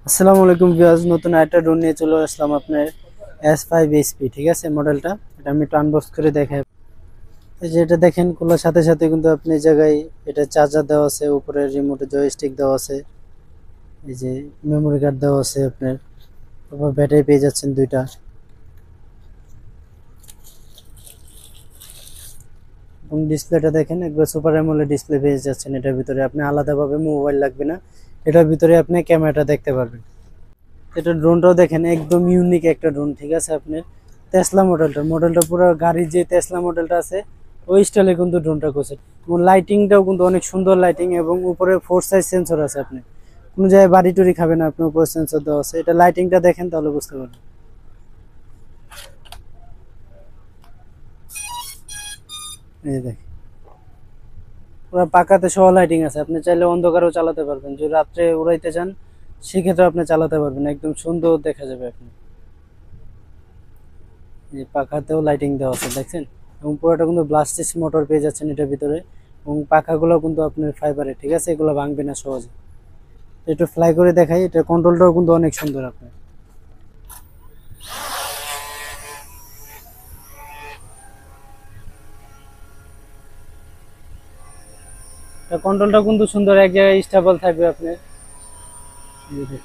আসসালামু আলাইকুম ভিউয়ার্স, নতুন একটা ড্রোন নিয়ে চলে আসলাম আপনার S5HP। ঠিক আছে, মডেলটা এটা আমি একটু আনবক্স করে দেখাই। এই যে এটা দেখেন, খোলার সাথে সাথে কিন্তু আপনি এই জায়গায় এটা চার্জার দেওয়া আছে, উপরে রিমোটে জয়স্টিক দেওয়া আছে, এই যে মেমোরি কার্ড দেওয়া আছে আপনার, তারপর ব্যাটারি পেয়ে যাচ্ছেন দুইটা, এবং ডিসপ্লেটা দেখেন একবার সুপার অ্যামোলেড ডিসপ্লে পেয়ে যাচ্ছেন। এটার ভিতরে আপনি আলাদাভাবে মোবাইল লাগবে না, এটার ভিতরে আপনি ক্যামেরাটা দেখতে পারবেন। এটা ড্রোনটাও দেখেন একদম ইউনিক একটা ড্রোন। ঠিক আছে, আপনার টেসলা মডেলটা পুরো গাড়ির যে টেসলা মডেলটা আছে ওই স্টাইলে কিন্তু ড্রোনটা করছে, এবং লাইটিংটাও কিন্তু অনেক সুন্দর লাইটিং, এবং উপরে 4 সাইজ সেন্সর আছে। আপনি কোনো জায়গায় বাড়ি টুরি খাবে না, আপনার উপরে সেন্সর দেওয়া আছে। এটা লাইটিংটা দেখেন তাহলে বুঝতে পারবেন। এই দেখেন পুরো পাকাতে সহ লাইটিং আছে, আপনি চাইলে অন্ধকারেও চালাতে পারবেন, যদি রাত্রে উড়াইতে চান সেক্ষেত্রে আপনি চালাতে পারবেন, একদম সুন্দর দেখা যাবে। আপনি এই পাখাতেও লাইটিং দেওয়া আছে দেখছেন, এবং পুরোটা কিন্তু ব্লাস্টিস মোটর পেয়ে যাচ্ছেন এটার ভিতরে, এবং পাখাগুলো কিন্তু আপনার ফাইবারের। ঠিক আছে, এগুলো ভাঙবে না সহজে। একটু ফ্লাই করে দেখাই, এটা কন্ট্রোলটাও কিন্তু অনেক সুন্দর। আপনার এটা কন্ট্রোলটা কিন্তু সুন্দর, এক জায়গায় স্টেবল থাকবে আপনার। এই দেখেন,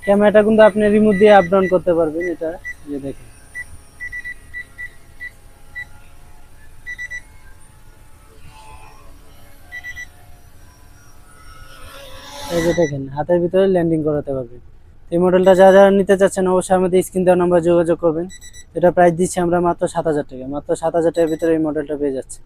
ক্যামেরাটা কিন্তু আপনি রিমোট দিয়ে আপ ডাউন করতে পারবেন এটা। এই যে দেখেন, এই যে দেখেন হাতের ভিতরে ল্যান্ডিং করাতে পারবেন। এই মডেলটা যারা যারা নিতে চাচ্ছেন অবশ্যই আমাদের স্ক্রিন দেওয়া নাম্বার যোগাযোগ করবেন। এটা প্রাইস দিচ্ছি আমরা মাত্র 7,000 টাকা, মাত্র 7,000 টাকার ভিতরে এই মডেলটা পেয়ে যাচ্ছে।